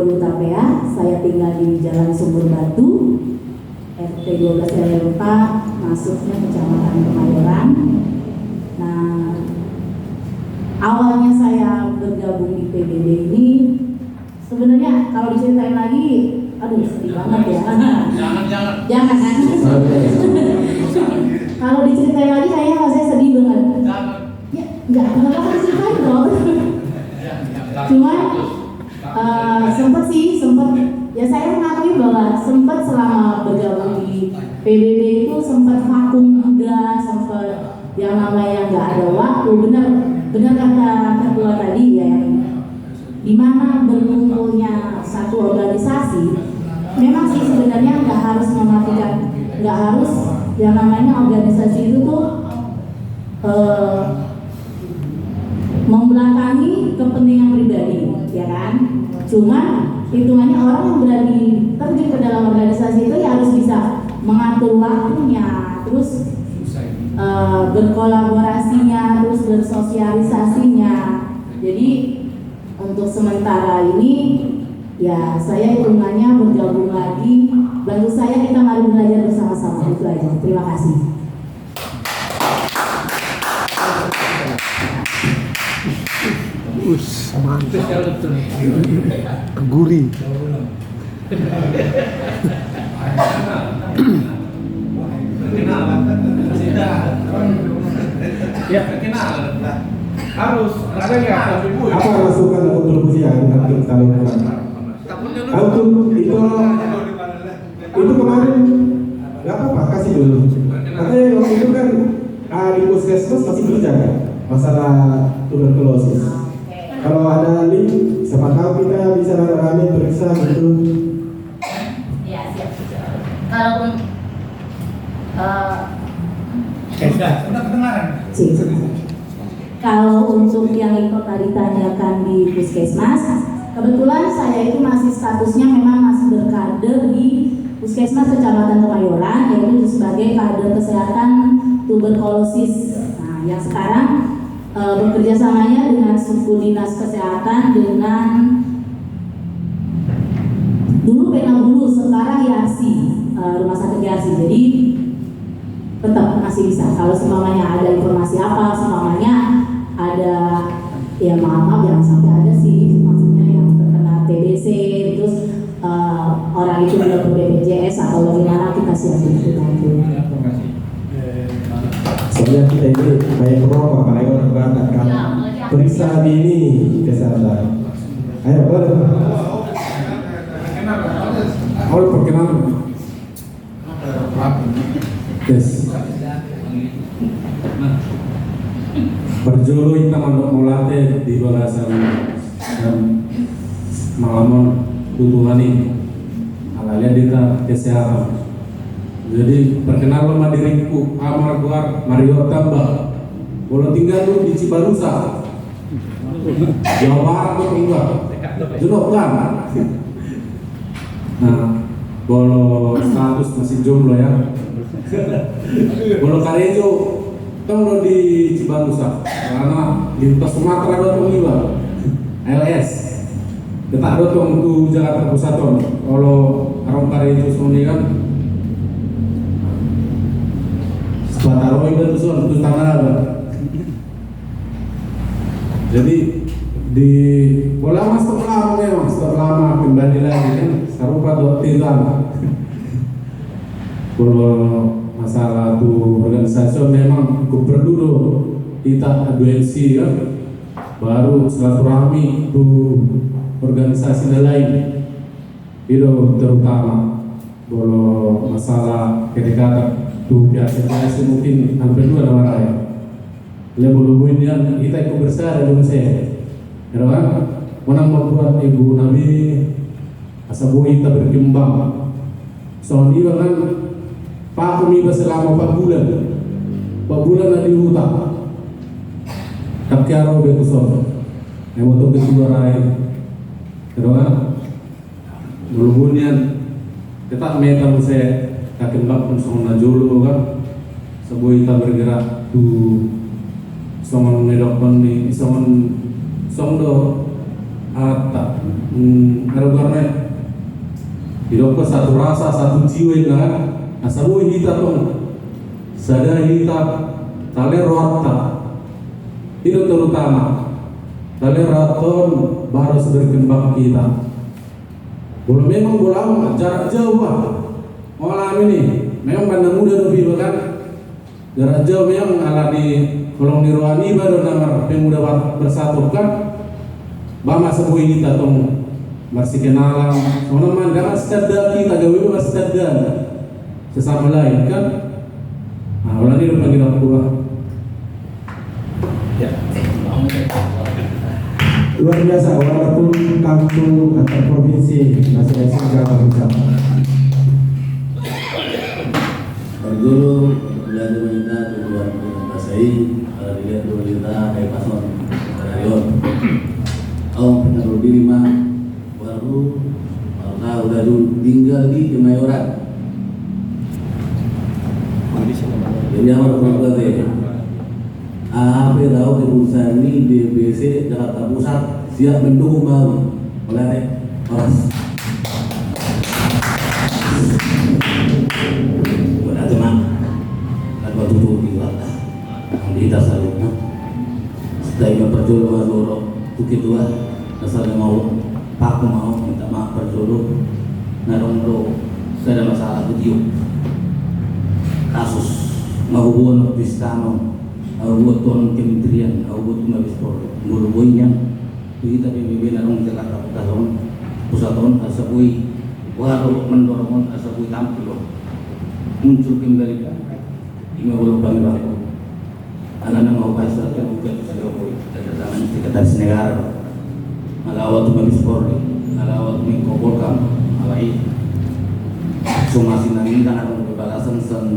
Dolu Tapea. Saya tinggal di Jalan Sumur Batu, RT 12 RW 4, masuknya Kecamatan Kemayoran. Nah, awalnya saya bergabung di PBB ini, sebenarnya kalau diceritain lagi, aduh sedih banget ya. Jangan kan? Kalau diceritain lagi kayaknya saya sedih banget. Ya, nggak apa-apa diceritain dong. Cuma sempat ya saya mengakui bahwa sempat selama bergabung di PBB itu sempat vakum juga, sempat yang namanya nggak ada waktu. Benar kata ketua tadi ya, di mana berkumpulnya satu organisasi, memang sih sebenarnya nggak harus mematikan, nggak harus yang namanya organisasi itu tuh membelakangi kepentingan pribadi, ya kan? Cuma hitungannya orang yang berani terjun ke dalam organisasi itu ya harus bisa mengatur waktunya, terus berkolaborasinya, terus bersosialisasinya. Jadi untuk sementara ini ya saya hitungannya bergabung lagi. Bantu saya, kita mari belajar bersama-sama. Itu aja. Terima kasih. Mantap. Gurih. Ya, harus ada nggak kontribusi? Apa masukan kontribusi yang akan kita lakukan? Itu kemarin nggak apa-apa, kasih dulu. Katanya waktu itu kan di puskesmas masih kerja kan masalah tuberkulosis. Kalau ada link, siapa tahu kita bisa rame-rame periksa gitu. Ya, siap. Kalaupun Sudah kedengaran. kalau untuk yang ikut tadi tanyakan di puskesmas, kebetulan saya itu masih statusnya memang masih berkader di Puskesmas Kecamatan Kemayoran, yaitu sebagai kader kesehatan tuberkulosis. Nah, yang sekarang bekerja samanya dengan suku dinas kesehatan dengan dulu Penabulu, sekarang Yarsi, rumah sakit Yarsi. Jadi tetap masih bisa. Kalau semuanya ada informasi apa, semuanya ada, ya maaf jangan sampai ada sih, maksudnya yang terkena TBC terus orang itu udah ke BPJS atau bagaimana, kita siap untuk itu. Soalnya kita ini banyak merokok, apalagi orang berangkat kan. Periksa dini kesehatan. Ayo boleh. Awal perkenalan. Yes. Berjulu kita melatih di balasan dan malamon tutuhani alalian kita kesehatan. Jadi perkenalan sama diriku Amar Guar Mario Tambah. Kalau tinggal lu di Cibarusa, Jawa Barat tuh tinggal. Junok kan? Nah, kalau status masih jomblo ya. Kalau Karejo, kalau di Cibarusa, karena lintas Sumatera ada pemilu, LS. Kita ada untuk Jakarta Pusat. Kalau orang Karejo sini kan, Bataro itu son, itu tanah apa? Jadi di bola mas terlama kembali lagi kan serupa dokter kalau masalah tuh organisasi memang dulu kita aduensi kan baru silaturahmi tuh organisasi lain itu terutama kalau masalah kedekatan tuh biasa mungkin hampir dua nama raya lebih yang kita ikut bersama dengan saya kan mana membuat ibu Nabi asabu kita berkembang soalnya kan Pak kami selama 4 bulan ada di hutan Kakiaro bekusor yang untuk kedua raya kan belum kita metal saya kakembak pun sama najolo kan sebuah kita bergerak tuh sama nedokon di sama songdo Ata karena hidup satu rasa satu jiwa kan asamu hita tong sada hita tale rota itu terutama tale raton baru berkembang kita belum memang bola jarak jauh malam ini memang bandar muda lebih bahkan jarak jauh memang ala di kolong nirwani baru nama pemuda bersatu kan bama sebuah kita tong masih kenalan teman-teman karena sedada kita gawe masih sedada sesama lain kan nah ulang ini panggil aku Ya. Luar biasa, walaupun kampung atau provinsi masing-masing berapa besar. Dulu belajar wanita tujuan bahasai dilihat dulu kita kayak pason karyawan. Oh benar diri mah baru tahu udah dulu tinggal di Kemayoran. Jadi apa berkata ya? Apa tahu di perusahaan ini BBC Jakarta Pusat siap mendukung baru oleh Oras. Buat aja mah, kalau tutup di kota, di tas alumna. Setelah ini perjodohan loro, tuki tua, asalnya mau, pak mau minta maaf perjodoh, narong lo, saya ada masalah video, kasus ngahubungan Kristano. Buat tuan kementerian, buat mabes polri, nguluboynya, kita PBB narong Jakarta Pusat asapui, walau mendorong asapui tampil, muncul kembali kan, 50 bangku, anak-anak mau pasar kan bukan Jokowi, kedatangan sekretaris negara, alawat mabes polri, alawat Menko Polkam, alai, somasi nangin dan narong bebalasan san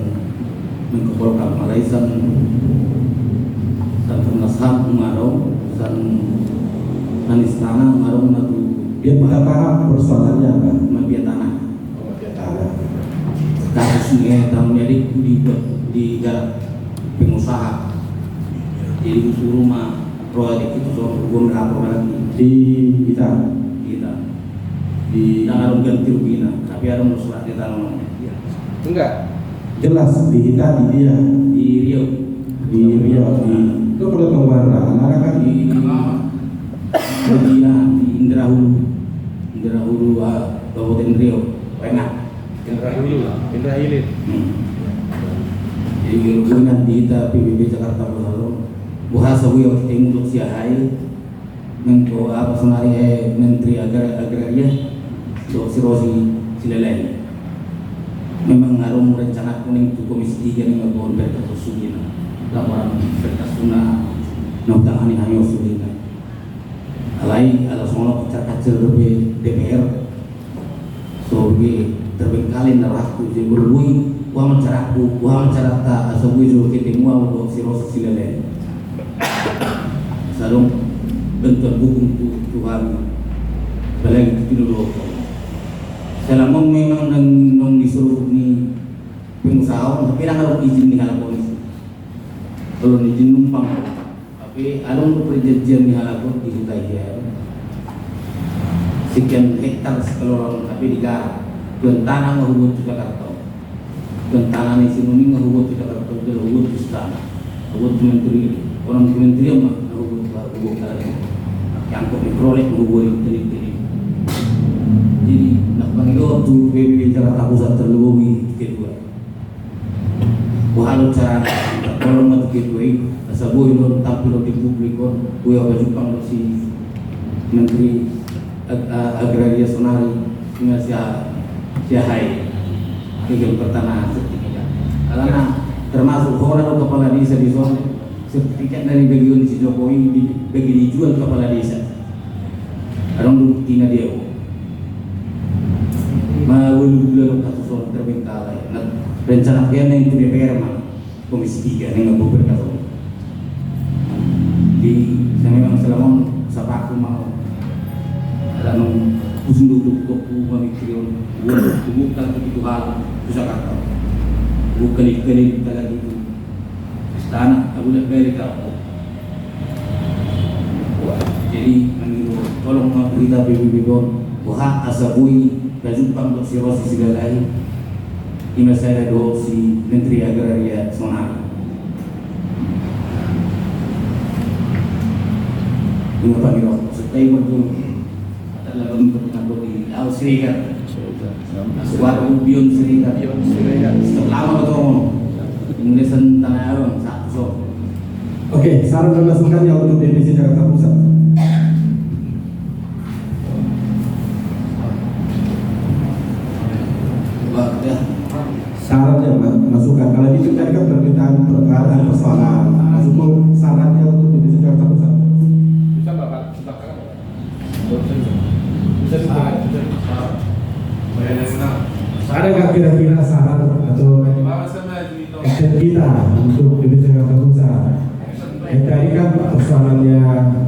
Menko Polkam, alai san Komnas HAM mengarung dan istana mengarung natu Dia tidak paham persoalannya apa? mafia tanah. Tanah. Kasus ini tahun jadi di jarak pengusaha. Jadi usul rumah proyek itu soal gua melapor lagi Di kita. di dalam ganti ruginya. Tapi ada surat di dalam Enggak. Jelas di kita di dia. di Riau. Di Riau. Itu perlu pengeluaran anak kan Di Indrahulu Kabupaten Riau Rengat. Indra Hilir. Jadi hubungan kita PBB Jakarta Pusat bahasa gue waktu itu untuk siahai Menko apa senari Menteri Agraria Dr. Rosi Silelai memang ngaruh rencana kuning itu Komisi 3 yang ngabon berkat usulnya laporan berkas tuna notangani hanya usulnya alai ala sono kacir-kacir dari DPR so gue terbengkalin narahku jadi berlui wa mencarata asabui jo ketemu wa si Rosi Silelai salong bentuk hukum Tuhan balai itu dulu selama memang nang disuruh ni pengusaha tapi nak harus izin ni hal polis kalau izin numpang tapi ada untuk perjanjian ni hal pun dihutai ya sekian hektar sekeloron tapi digarap dan tanah ngahubut ke Jakarta dan tanah ni sinuni ngahubut ke Jakarta dan ngahubut ke istana ngahubut menteri orang kementerian mah ngahubut ke yang kok diperoleh ngahubut menteri jadi nak panggil tu PBB Jakarta Pusat terlebih kedua walau cara kalau mau kedua asal boleh tampil di publik kon gue apa jupang si Menteri Agraria Sonari dengan siahai kegiatan pertanahan sertifikat karena termasuk orang kepala desa di sana sertifikat dari bagian si Jokowi bagi dijual kepala desa orang bukti dia mau dulu kasus soal terbengkalai rencana kena itu DPR mah Komisi 3 yang nggak berkata di saya memang selama sapaku mau ada nung pusing duduk memikirkan bukan begitu hal susah kata bukan ikut lagi itu istana aku lihat dari kau jadi Jadi menurut tolong berita PBB Buha asabui kajumpang untuk si Rosi Sigalai ima saya do si Menteri Agraria Sonari. Ini apa nih dok? Setelah itu adalah bentuk di Australia. Suatu bion serikat. Selama betul. Indonesia tanah abang satu. Oke, saran dan masukan yang untuk DPC Jakarta Pusat. Sarannya, masukan. Kalau itu tadi kan permintaan persoalan. Masuk sarannya untuk DPC Jakarta Pusat. Bisa Bapak silakan. Bisa Ada nggak kira-kira saran atau action kita untuk DPC Jakarta Pusat? Yang tadi kan persoalannya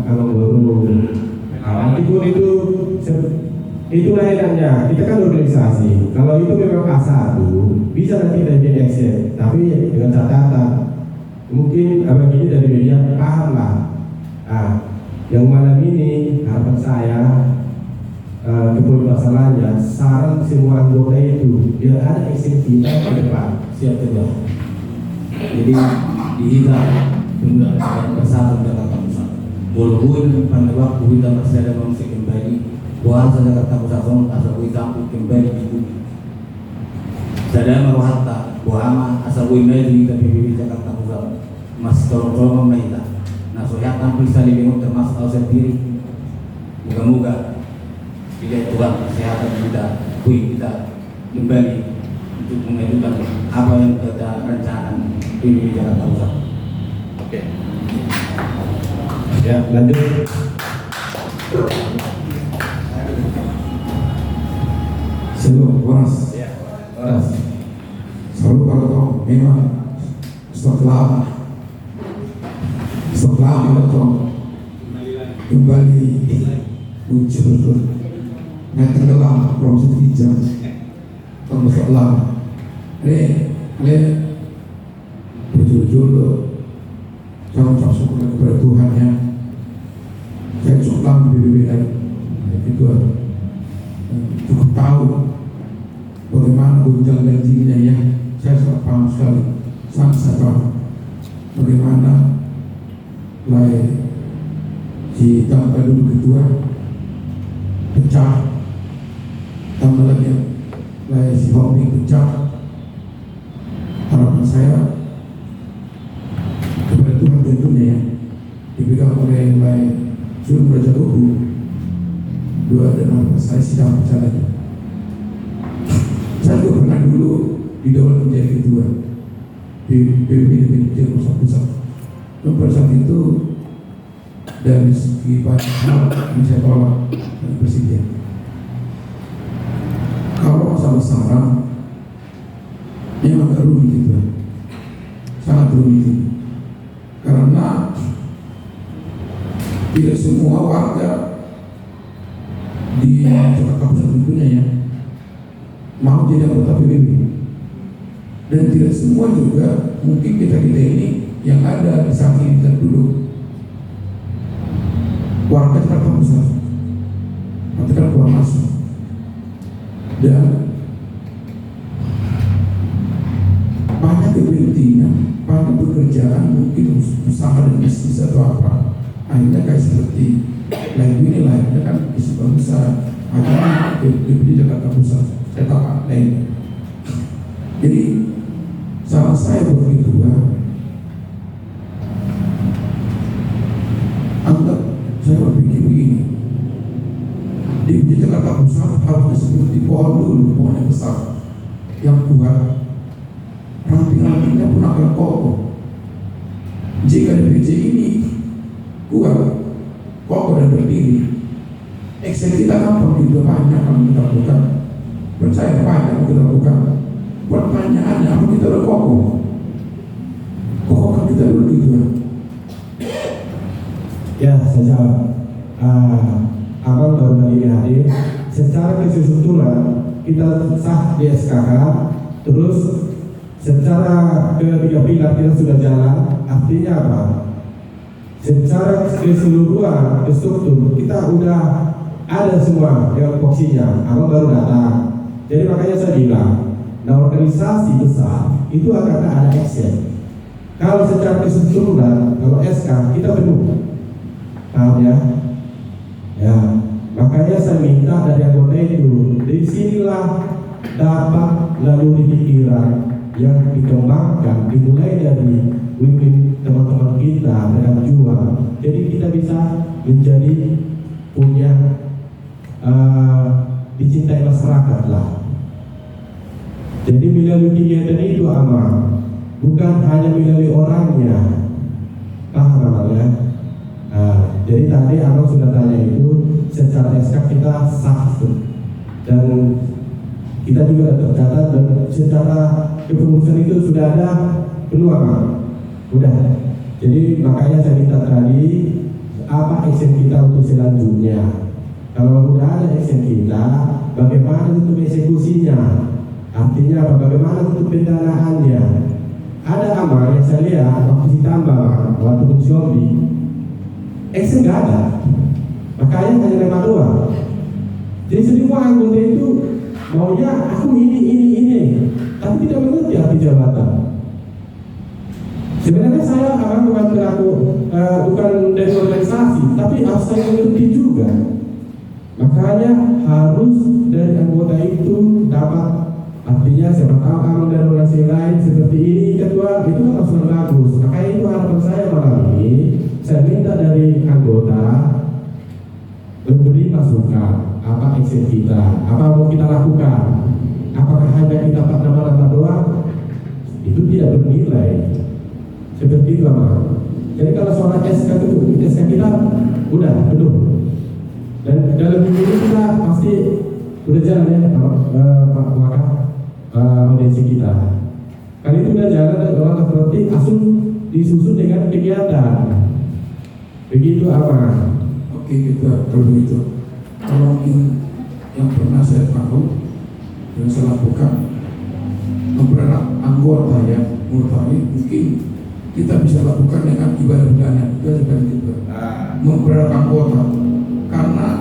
kalau baru. Nanti pun itulah enaknya. Kita kan organisasi. Kalau itu memang A1, bisa nanti dari action. Tapi dengan catatan, mungkin abang ini dari media paham lah. Yang malam ini harapan saya kepoin masalahnya saran semua anggota itu biar ada action kita ke depan. Siap saja. Jadi kita tunda bersatu Jakarta Pusat. Walaupun pada waktu kita masih ada konsep kembali, bahasa Jakarta Pusat pun asal kita kembali itu. Sadar meruhata bahwa asal kita di PBB Jakarta Pusat masih tolong kita. Nah, soalnya tampil sekali bingung termasuk aku sendiri. Moga-moga tidak Tuhan kesehatan kita kembali untuk mengajukan apa yang kita rencanakan di Jakarta Pusat. Oke. Ya, lanjut. Sebelum Waras, Waras. selalu kalau memang setelah mereka kembali muncul yang tenggelam proses hijau masalah le betul-betul kalau masuk kepada Tuhan ya saya cukup berbeda itu cukup tahu bagaimana gonjang ganjingnya ya saya sangat paham sekali sangat paham bagaimana mulai si tambah dulu kedua pecah tambah lagi mulai si hobi pecah. Harapan saya kepada Tuhan tentunya ya dipegang oleh mulai Sun Raja Uhu dua dan harapan saya sidang pecah lagi. Saya juga pernah dulu didorong menjadi kedua di PBB Pusat. Dan pada saat itu dari segi banyak hal yang saya tolak dari presiden. Kalau masalah saran, memang agak rumit itu, sangat rumit. Karena tidak semua warga di Jakarta Pusat tentunya ya mau jadi anggota PBB, dan tidak semua juga mungkin kita ini yang ada di samping kita dulu warga Jakarta Pusat nanti kan keluar masuk dan banyak kepentingan, banyak pekerjaan mungkin usaha dan bisnis atau apa akhirnya kayak seperti lain ini lainnya kan bisnis besar akhirnya di Jakarta Pusat saya tahu lainnya. Jadi saran saya begitu saya berpikir begini, di Jakarta Pusat harus seperti pohon dulu, pohon yang besar, yang kuat, ranting-rantingnya pun akan kokoh. Jika DPC ini kuat, kokoh dan berdiri, eksekusi kita gampang juga banyak yang kita lakukan. Percaya banyak yang kita lakukan. Pertanyaannya apa kita udah kokoh? Kokohkan kita dulu gitu. Ya, saya jawab. Abang baru kali ini hadir. Secara keseluruhan kita sah di SKK, terus secara ketiga pilar kita sudah jalan. Artinya apa? secara keseluruhan struktur kita udah ada semua dengan voksinya, abang baru datang. Jadi makanya saya bilang, nah organisasi besar itu akan ada action. Kalau secara keseluruhan, kalau SK kita penuh, paham ya? Ya, makanya saya minta dari anggota itu, dari sinilah dapat laluri pikiran yang dikembangkan, dimulai dari win-win teman-teman kita berjuang. Jadi kita bisa menjadi punya dicintai masyarakat lah. Jadi melalui kegiatan itu amal, bukan hanya melalui orangnya, paham amal ya? Jadi tadi abang sudah tanya itu secara SK kita sah dan kita juga tercatat dan secara kepengurusan itu sudah ada peluang, udah. Jadi makanya saya minta tadi apa action kita untuk selanjutnya. Kalau udah ada action kita, bagaimana untuk eksekusinya? Artinya apa? Bagaimana untuk pendanaannya? Ada amal yang saya lihat waktu ditambah waktu pensiun action nggak ada, makanya hanya lema doang. Jadi semua anggota itu maunya aku ini, tapi tidak mengerti arti jabatan. Sebenarnya saya bukan pelaku, bukan dari organisasi, tapi harus saya mengerti juga. Makanya harus dari anggota itu dapat, artinya siapa tahu kalau dari organisasi lain seperti ini ketua itu kan harus bagus. Makanya itu harapan saya malam ini. Saya minta dari anggota memberi masukan apa action kita, apa mau kita lakukan. Apakah hanya kita nama-nama doang? Itu tidak bernilai. Seperti itu amal. Jadi kalau soal SK itu, SK kita udah penuh. Dan dalam minggu ini kita pasti udah jalan ya Pak Wakaf audiensi kita. Kali itu udah jalan dan orang berarti langsung disusun dengan kegiatan. Begitu apa? Oke, kita kalau begitu, kalau yang pernah saya tahu dan saya lakukan mempererat anggota yang murtali, mungkin kita bisa lakukan dengan ibadah bulanan. Itu seperti itu, mempererat anggota. Karena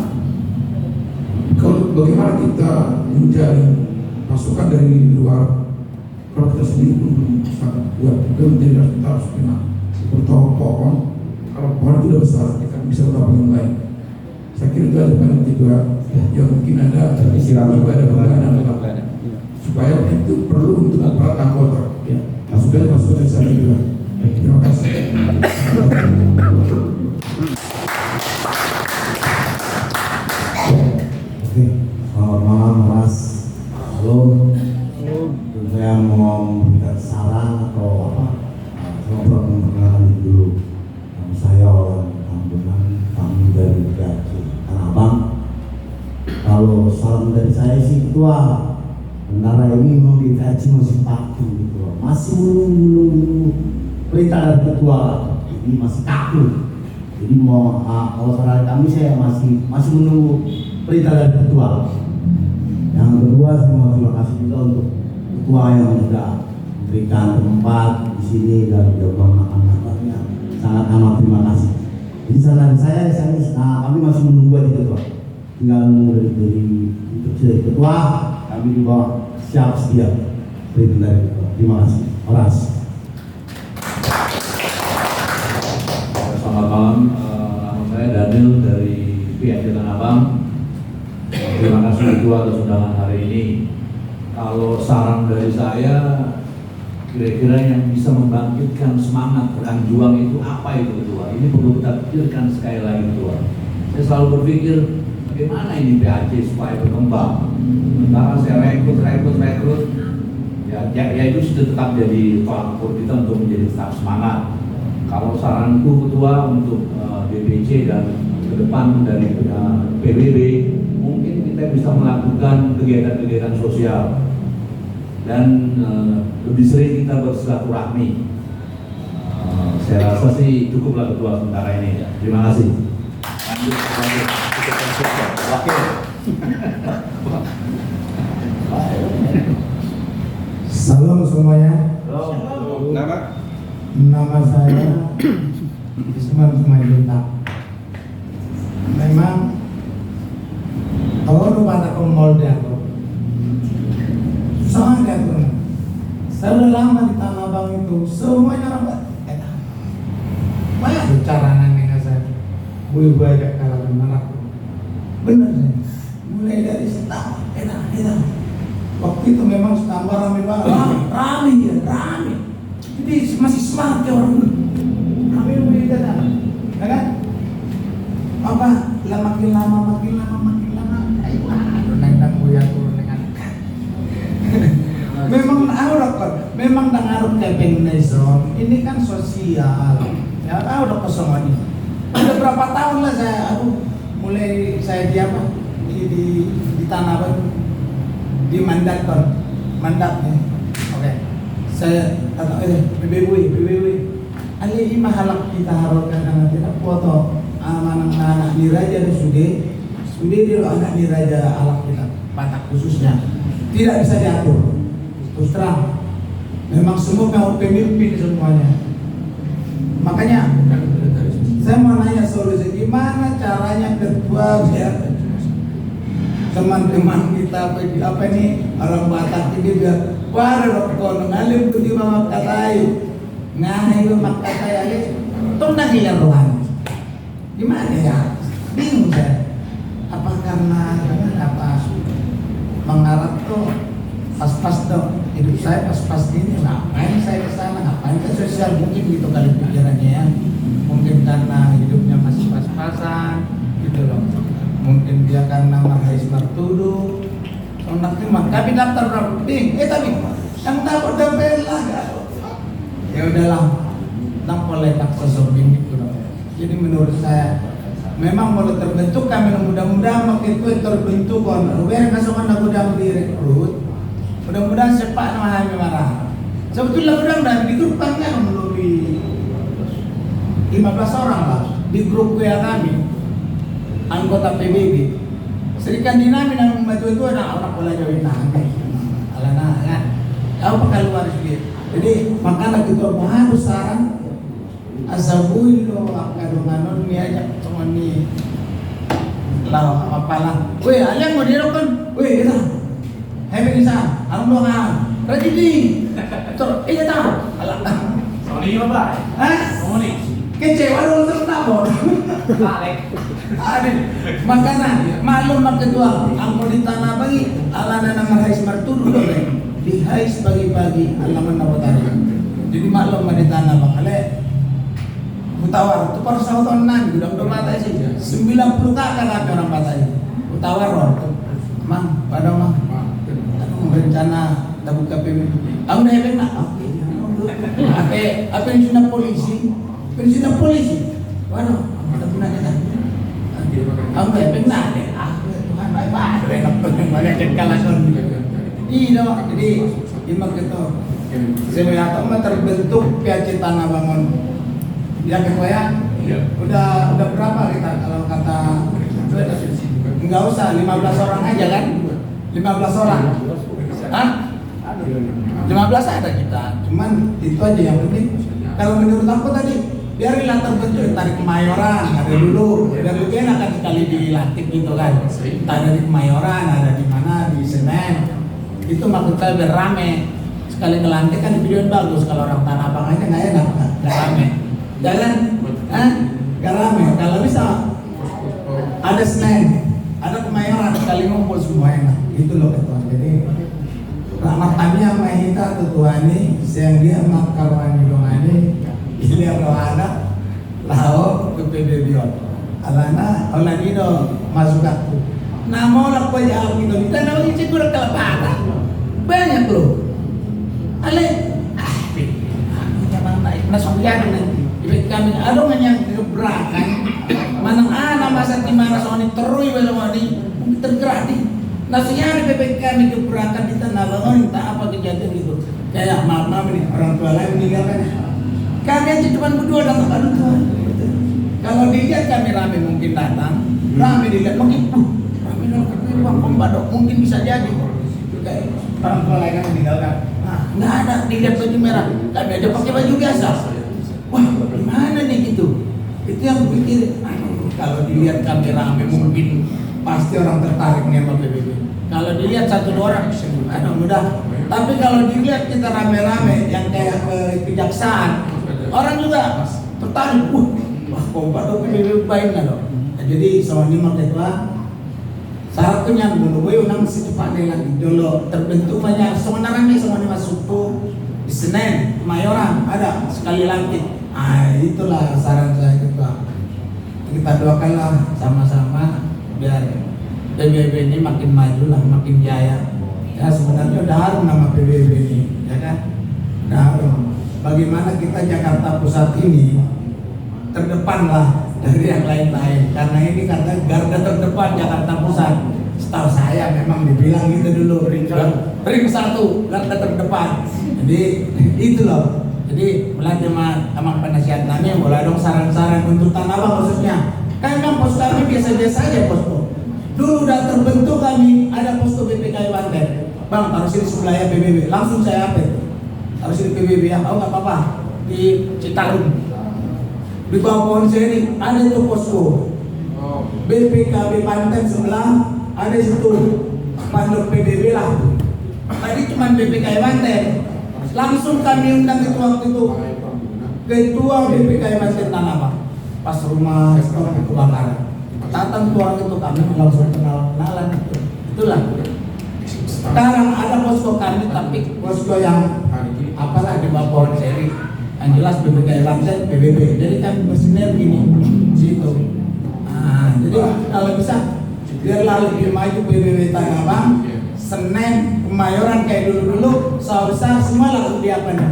kalau bagaimana kita mencari pasukan dari luar, kalau kita sendiri pun belum sangat kuat, kita tidak harus kena bertolong-tolong. Kalau pohon itu sudah besar, kita bisa berapa yang lain. Saya kira itu ada banyak juga yang mungkin ada ibadah bulanan supaya itu perlu untuk mempererat anggota. Sudah masuk dari sana juga. Terima kasih. Oke, selamat malam Mas. Halo. Saya mau memberikan saran atau apa? Saya perkenalan dulu. Saya orang Tambunan, kami dari Gaji Tanah Abang. Kalau saran dari saya sih ketua, sementara ini memang digaji masih kaku gitu, masih menunggu perintah dari ketua, jadi masih kaku. Jadi mau kalau saran kami saya masih menunggu perintah dari ketua. Yang kedua saya mau terima kasih juga untuk ketua yang sudah memberikan tempat di sini dan juga makan-makannya. Sangat amat terima kasih. Jadi saran saya kami masih menunggu aja ketua. Tinggal menunggu dari ketua, kami juga siap sedia perintah dari ketua. Terima kasih. Oras. Selamat malam, nama saya Daniel dari PSJ Tanah Abang. Terima kasih ketua atas undangan hari ini. Kalau saran dari saya, kira-kira yang bisa membangkitkan semangat rekan juang itu apa itu ketua? Ini perlu kita pikirkan sekali lagi ketua. Saya selalu berpikir bagaimana ini PAJ supaya berkembang. Sementara saya rekrut, ya itu sudah tetap jadi tolak ukur kita untuk menjadi tetap semangat. Kalau saranku ketua untuk BPC dan ke depan dari PBB, mungkin kita bisa melakukan kegiatan-kegiatan sosial dan lebih sering kita bersilaturahmi. Saya rasa sih cukuplah ketua sementara ini. Terima kasih. Salam semuanya. Nama? Nama saya semua juta. Memang kalau lu pada ke mall dia tuh, susah dia tuh. Saya udah lama di Tanah Abang itu, semuanya orang banyak bicara nanya saya, gue ajak kalangan marak. Bener sih, mulai dari setahun, enak. Waktu itu memang setambah rame banget, rame. Jadi masih semangat ya orang dulu. Rame mulai datang, ya kan? Apa? Makin lama. Ayo, naik buaya turun dengan. Memang dengar ke Benison. Ini kan sosial. Ya tahu udah kosong lagi. Udah berapa tahun lah mulai saya di Tanah Abang, di mandat nih. Oke. Saya kata PBW. Ali ini mahalak kita harapkan karena tidak foto anak-anak diraja sudah dia anak diraja alak kita Batak khususnya tidak bisa diatur. Terus terang, memang semua mau pemimpin semuanya. Makanya saya mau nanya solusi gimana caranya ketua biar teman-teman kita apa ini orang Batak ini biar warok kono ngalim putih mama katai ngai makatai ali tong nangil ruang gimana ya bingung saya apa karena mengharap tuh pas-pas dong hidup saya pas-pas gini ngapain saya kesana ngapain ke sosial mungkin gitu kali pikirannya ya mungkin karena hidupnya masih pas-pasan gitu loh mungkin dia karena Marhais Martudu tapi daftar berapa tapi yang dapat dapet lah ya udahlah boleh tak sesobing gitu loh. Jadi menurut saya memang mulai terbentuk kami mudah-mudahan makin itu terbentuk kon uber kasukan mudah direkrut mudah-mudahan sepak nama kami marah sebetulnya mudah-mudahan di grup kan melalui 15 orang lah di grup WA kami anggota PBB serikan dinami yang membantu itu ada orang pola jauhin nami alana kan tahu pakai luar sedikit jadi makanya kita harus saran asabui lo kadunganon ni ajak teman ni lah apalah weh alian mau dirokan weh kita hebat isa alam doang rajidi ter iya tahu alam Sony apa Sony kece waduh tertabor makanya maklum mak ketua angko di Tanah Abang alana nama Hais Martudu di Hais pagi-pagi alaman nawatari jadi maklum di Tanah Abang Utawar, itu baru 1 tahun nanti, udah mata sih 90 kakak kami orang Batak Utawar loh Mang, pada mang rencana tak buka PBB aku udah hebat nak apa pensiunan polisi waduh, kita punya kita aku udah hebat nak Tuhan baik-baik enak banyak jengkalason iya jadi imak itu saya melihat terbentuk PAC Tanah Bangun yang kedua ya, udah berapa kita kalau kata nggak usah 15 orang aja kan 15 orang 15 ada kita cuman itu aja yang penting kalau menurut aku tadi biarlah terbentuk tarik Kemayoran ada dulu dan lebih enak kan sekali dilatih gitu kan ada di Kemayoran ada di mana di Senen itu maksud saya biar rame sekali ngelantik kan di video bagus kalau orang Tanah Abang aja nggak enak nggak rame jalan, gak rame. Kalau bisa ada Senen, ada Kemayoran sekali ngumpul semua enak. Itu loh ketua. Jadi rahmat kami sama kita ketua ini, siang dia mak kawan ini, istilah rohana, lau ke PBB. Alana, itu masuk aku. Namo lah kau jauh gitu. Kita nama ini cikur kelaparan. Banyak loh. Ale, jangan naik masuk nanti. Kami ada yang gebrakan mana masa di mana soalnya terus mungkin tergerak di nasinya ada PPK kami gebrakan di Tanah Abang entah apa kejadian itu kayak maaf nih orang tua lain meninggalkan kami aja cuma berdua dan aduh Tuhan kalau dilihat kami rame mungkin datang rame dilihat mungkin rame dong pembadok mungkin bisa jadi kayak orang tua lain kan meninggalkan nggak ada dilihat baju merah kami aja pakai baju biasa wah gimana nih gitu Itu yang pikir, kalau dilihat kami rame mungkin pasti orang tertarik nih sama PBB. Kalau dilihat 1-2 orang, mudah. Tapi kalau dilihat kita rame-rame yang kayak kejaksaan, orang juga tertarik. Wah, kompak dong PBB baik nggak dong? Nah, jadi soal ini ketua syaratnya dulu, nang secepatnya lagi dulu terbentuk banyak. Sebenarnya ini masuk tuh di Senen, Kemayoran ada sekali lagi. Itulah saran saya ketua. Kita doakanlah sama-sama biar PBB ini makin maju lah, makin jaya. Ya sebenarnya udah harum nama PBB ini, ya kan? Udah harum. Bagaimana kita Jakarta Pusat ini terdepan lah dari yang lain-lain, karena ini kata garda terdepan Jakarta Pusat. Setahu saya memang dibilang gitu dulu, ring 1 garda terdepan. Jadi itu loh. Jadi melatih sama penasihat kami, boleh dong saran-saran untuk Tanah Abang khususnya. Kan memang pos kami biasa-biasa aja posko. Dulu udah terbentuk kami ada posko BPKI Banten. Bang, taruh sini sebelah ya PBB. Langsung saya update. Taruh sini PBB ya. Oh nggak apa-apa. Di Citarum. Di bawah pohon sini ada itu posko. BPKB Banten sebelah ada situ panduk PBB lah. Tadi cuma BPKI Banten. Langsung kami undang itu waktu itu ketua BPKI Banten Tanah Abang. Pas rumah stok kebakaran. Datang tuang itu kami langsung kenalan itu. Itulah. Sekarang ada posko kami tapi posko yang apalah di bawah pohon seri. Yang jelas BPKI Banten PBB. Jadi kami bersinergi nih situ. Jadi kalau bisa biarlah lebih maju PBB Tanah Abang. Senen, Kemayoran kayak dulu-dulu, sawah besar semua lalu di apa nih?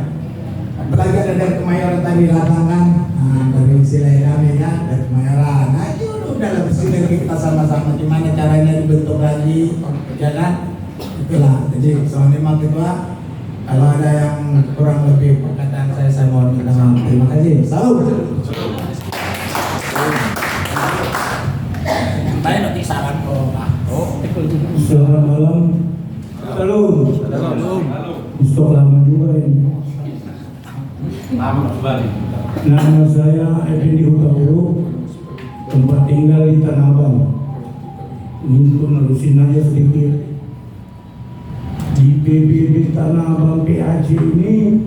Apalagi ada dari Kemayoran tadi lapangan, dari silai kami ya, dari Kemayoran. Nah itu udah lebih sinergi kita sama-sama. Gimana caranya dibentuk lagi, ya kan? Itulah. Jadi soalnya mak ketua, kalau ada yang kurang lebih perkataan saya mohon minta maaf. Terima kasih. Salam. Tanya nanti saran kok. Selamat malam. Halo. Stok lama juga ini. Nama saya Effendi Hutauru, tempat tinggal di Tanah Abang. Ini untuk nerusin aja sedikit. Di PBB Tanah Abang PAC ini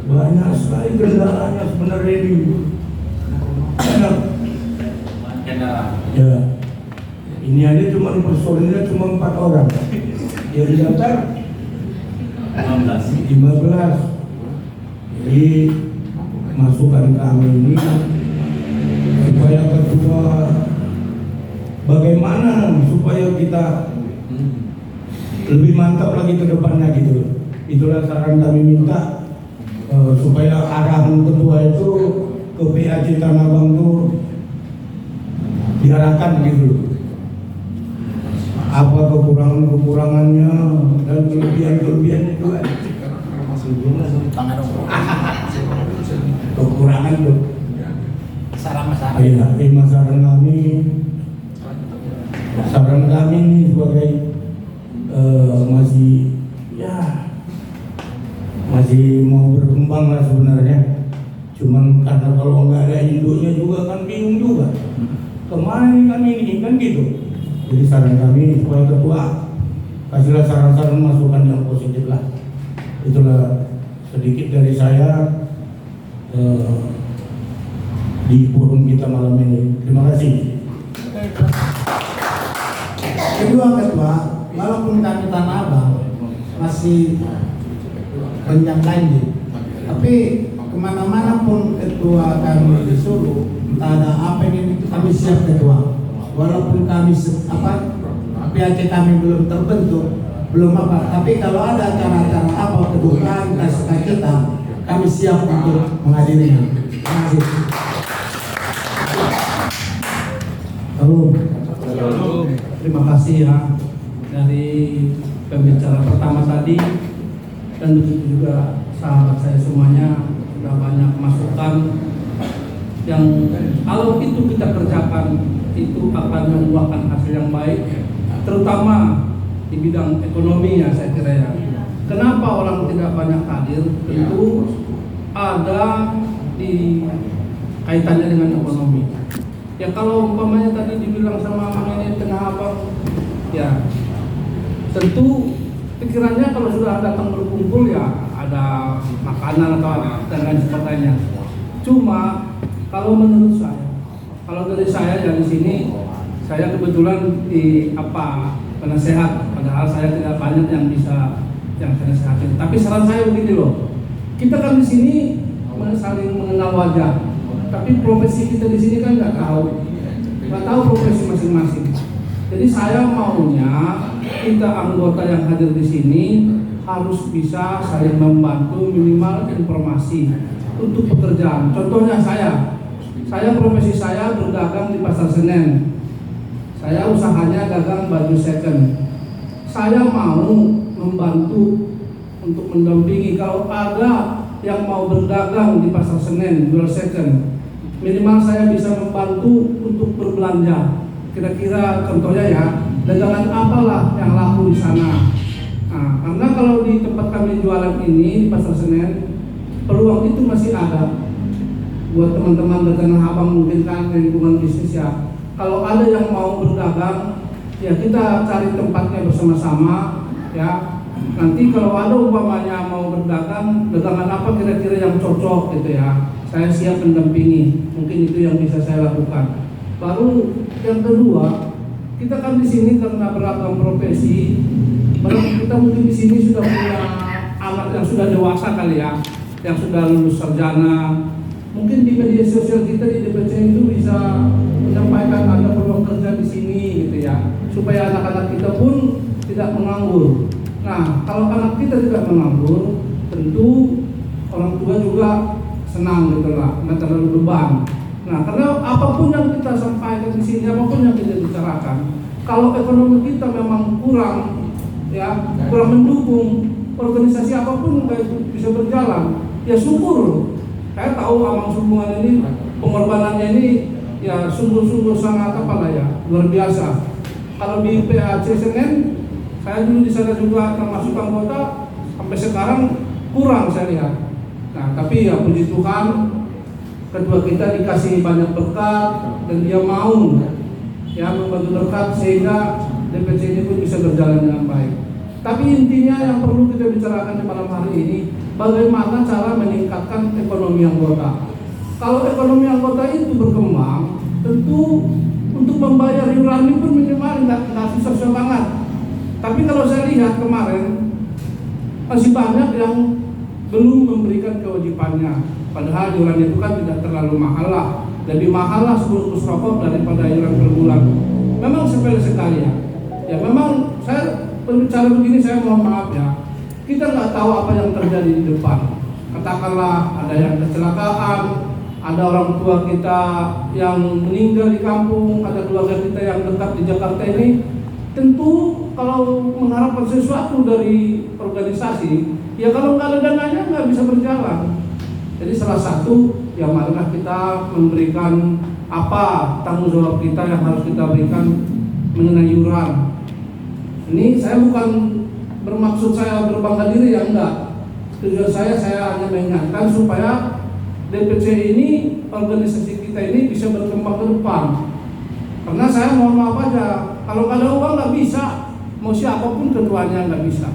banyak sekali kendalanya sebenarnya ini. Ya. Ini aja cuma personilnya cuma 4 orang. Yang daftar 15. Jadi masukan kami ini supaya ketua bagaimana supaya kita lebih mantap lagi ke depannya gitu. Itulah saran kami minta supaya arahan ketua itu ke PAC Tanah Abang itu diarahkan gitu. Apa kekurangannya dan kelebihannya juga. Kekurangan tuh. Saran kami sebagai masih mau berkembang lah sebenarnya. Cuman karena kalau nggak ada induknya juga kan bingung juga. Kemana kami ini kan gitu. Jadi saran kami supaya ketua kasihlah saran-saran masukan yang positif lah. Itulah sedikit dari saya di forum kita malam ini. Terima kasih. Kedua ketua, walaupun kami Tanah Abang masih renyang lanjut, tapi kemana-mana pun ketua kami disuruh, entah ada apa ini kami siap ketua. Walaupun kami PAC kami belum terbentuk, belum apa, tapi kalau ada acara-acara apa kedukaan, sukacita, kami siap untuk menghadirinya. Terima kasih. Halo. Terima kasih ya dari pembicara pertama tadi dan juga sahabat saya semuanya sudah banyak masukan yang kalau itu kita kerjakan itu akan membuahkan hasil yang baik, terutama di bidang ekonomi ya saya kira ya. Kenapa orang tidak banyak hadir? Tentu ada di kaitannya dengan ekonomi. Ya kalau umpamanya tadi dibilang sama Mang ini Tanah Abang, ya tentu pikirannya kalau sudah datang berkumpul ya ada makanan atau dan lain sebagainya. Cuma kalau menurut saya, kalau dari saya dari sini, saya kebetulan di penasehat, padahal saya tidak banyak yang bisa yang saya nasehatin. Tapi saran saya begini loh, kita kan di sini saling mengenal wajah, tapi profesi kita di sini kan nggak tahu profesi masing-masing. Jadi saya maunya kita anggota yang hadir di sini harus bisa saling membantu minimal informasi untuk pekerjaan. Contohnya saya profesi saya berdagang di Pasar Senen. Saya usahanya dagang baju second. Saya mau membantu untuk mendampingi kalau ada yang mau berdagang di Pasar Senen jual second. Minimal saya bisa membantu untuk berbelanja. Kira-kira contohnya ya, dagangan apalah yang laku di sana. Nah, karena kalau di tempat kami jualan ini di Pasar Senen, peluang itu masih ada buat teman-teman dari Tanah Abang, mungkin kan lingkungan bisnis ya. Kalau ada yang mau berdagang, ya kita cari tempatnya bersama-sama ya. Nanti kalau ada umpamanya mau berdagang, dagangan apa kira-kira yang cocok gitu ya, saya siap mendampingi. Mungkin itu yang bisa saya lakukan. Baru yang kedua, kita kan di sini karena beragam profesi, kita mungkin di sini sudah punya anak yang sudah dewasa kali ya, yang sudah lulus sarjana. Mungkin di media sosial kita di DPC itu bisa menyampaikan ada peluang kerja di sini gitu ya, supaya anak-anak kita pun tidak menganggur. Nah, kalau anak kita tidak menganggur, tentu orang tua juga senang gitu lah, nggak terlalu beban. Nah, karena apapun yang kita sampaikan di sini, apapun yang kita bicarakan, kalau ekonomi kita memang kurang, ya kurang mendukung, organisasi apapun nggak bisa berjalan, ya syukur. Saya tahu Amang Sumbuhan ini pengorbanannya ini ya sungguh-sungguh sangat luar biasa. Kalau di PAC Senen, saya dulu di sana juga termasuk anggota, sampai sekarang kurang saya lihat. Nah, tapi ya puji Tuhan, kedua kita dikasih banyak berkat dan dia mau ya membantu berkat sehingga DPC ini pun bisa berjalan dengan baik. Tapi intinya yang perlu kita bicarakan di malam hari ini, bagaimana cara meningkatkan ekonomi anggota. Kalau ekonomi anggota itu berkembang, tentu untuk membayar iuran pun minimal nggak susah banget. Tapi kalau saya lihat kemarin masih banyak yang belum memberikan kewajibannya. Padahal iuran itu kan tidak terlalu mahal lah, lebih mahal lah sebungkus rokok daripada iuran per bulan. Memang sepele sekali ya. Ya memang saya berbicara begini, saya mohon maaf ya. Kita nggak tahu apa yang terjadi di depan. Katakanlah ada yang kecelakaan, ada orang tua kita yang meninggal di kampung, ada keluarga kita yang dekat di Jakarta ini. Tentu kalau mengharapkan sesuatu dari organisasi, ya kalau nggak ada dananya nggak bisa berjalan. Jadi salah satu ya marilah kita memberikan apa tanggung jawab kita yang harus kita berikan mengenai iuran. Ini saya bukan bermaksud saya berbangga diri ya, enggak. Tujuan saya hanya mengingatkan supaya DPC ini, organisasi kita ini bisa berkembang ke depan. Karena saya mohon maaf aja, kalau nggak ada uang nggak bisa, mau siapapun ketuanya nggak bisa.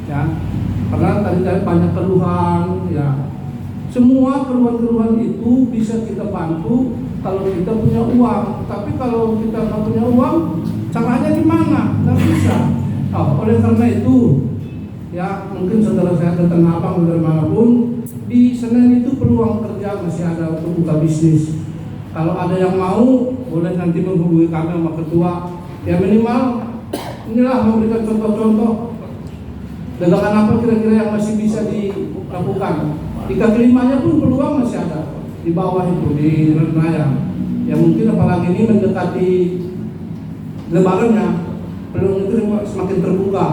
Ya, karena tadi banyak keluhan, ya. Semua keluhan-keluhan itu bisa kita bantu kalau kita punya uang. Tapi kalau kita nggak punya uang, caranya gimana? Nggak bisa. Oh, oleh karena itu, ya mungkin saudara saya dari Tanah Abang dari manapun, di Senen itu peluang kerja masih ada untuk buka bisnis. Kalau ada yang mau, boleh nanti menghubungi kami sama ketua. Ya minimal inilah memberikan contoh-contoh dagangan apa kira-kira yang masih bisa dilakukan. Di kaki limanya pun peluang masih ada di bawah itu di Renaya. Ya mungkin apalagi ini mendekati Lebarannya, peluang itu semakin terbuka.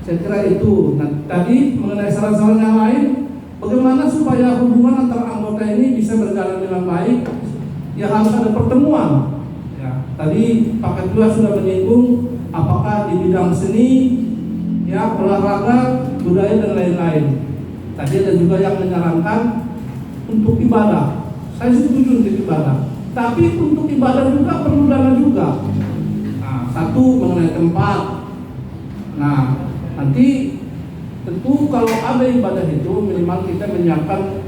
Saya kira itu. Nah, tadi mengenai saran-saran yang lain, bagaimana supaya hubungan antara anggota ini bisa berjalan dengan baik? Ya harus ada pertemuan. Ya, tadi Pak Ketua sudah menyinggung apakah di bidang seni, ya olahraga, budaya dan lain-lain. Tadi ada juga yang menyarankan untuk ibadah. Saya setuju untuk ibadah. Tapi untuk ibadah juga perlu dana juga. Nah, satu mengenai tempat. Nah, nanti tentu kalau ada ibadah itu minimal kita menyiapkan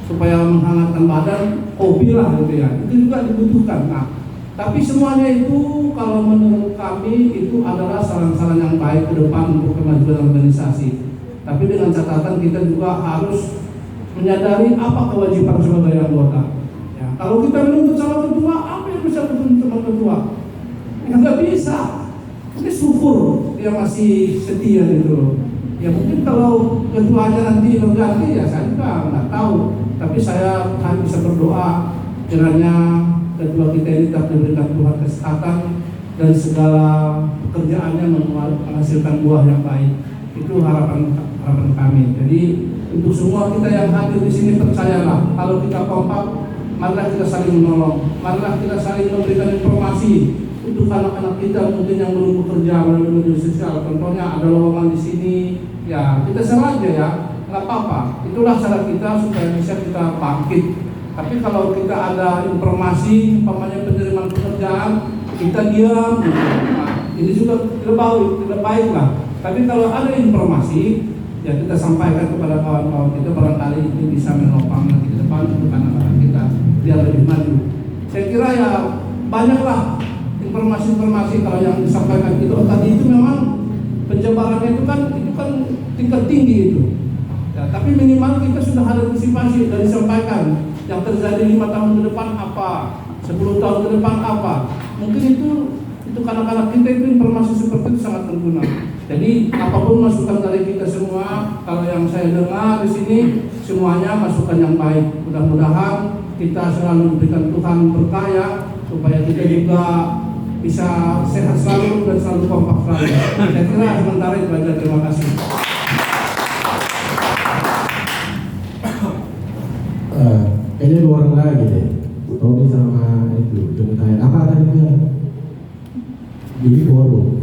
supaya menghangatkan badan, kopi lah gitu ya. Itu juga dibutuhkan. Nah, tapi semuanya itu kalau menurut kami itu adalah saran-saran yang baik ke depan untuk kemajuan organisasi. Tapi dengan catatan kita juga harus menyadari apa kewajiban sebagai anggota. Ya, kalau kita menuntut sama ketua, apa yang bisa menuntut sama ketua? Ya nggak bisa. Ini syukur dia masih setia gitu loh. Ya mungkin kalau ketuanya nanti berganti ya saya juga nggak tahu. Tapi saya hanya bisa berdoa kiranya ketua kita ini tetap diberikan Tuhan kesehatan dan segala pekerjaannya menghasilkan buah yang baik. Itu harapan kami. Jadi untuk semua kita yang hadir di sini percayalah kalau kita kompak, marilah kita saling menolong, marilah kita saling memberikan informasi untuk anak-anak kita mungkin yang belum bekerja melalui media sosial. Contohnya ada lowongan di sini, ya kita share aja ya, nggak apa-apa. Itulah cara kita supaya bisa kita bangkit. Tapi kalau kita ada informasi, umpamanya penerimaan pekerjaan, kita diam. Nah, ini juga tidak baik lah. Tapi kalau ada informasi, ya kita sampaikan kepada kawan-kawan kita, barangkali itu bisa menopang nanti ke depan untuk anak-anak kita biar lebih maju. Saya kira ya banyaklah informasi-informasi kalau yang disampaikan itu tadi itu memang penjabarannya itu kan tingkat tinggi itu. Ya, tapi minimal kita sudah ada antisipasi dan disampaikan yang terjadi 5 tahun ke depan apa, 10 tahun ke depan apa. Mungkin itu anak-anak kita itu informasi seperti itu sangat berguna. Jadi apapun masukan dari kita semua, kalau yang saya dengar di sini semuanya masukan yang baik. Mudah-mudahan kita selalu diberikan Tuhan berkah ya, supaya kita juga bisa sehat selalu dan selalu kompak selalu. Saya kira sementara itu aja. Terima kasih. Kayaknya 2 orang lagi deh. Tommy sama itu, apa tadi dia? Jadi forum.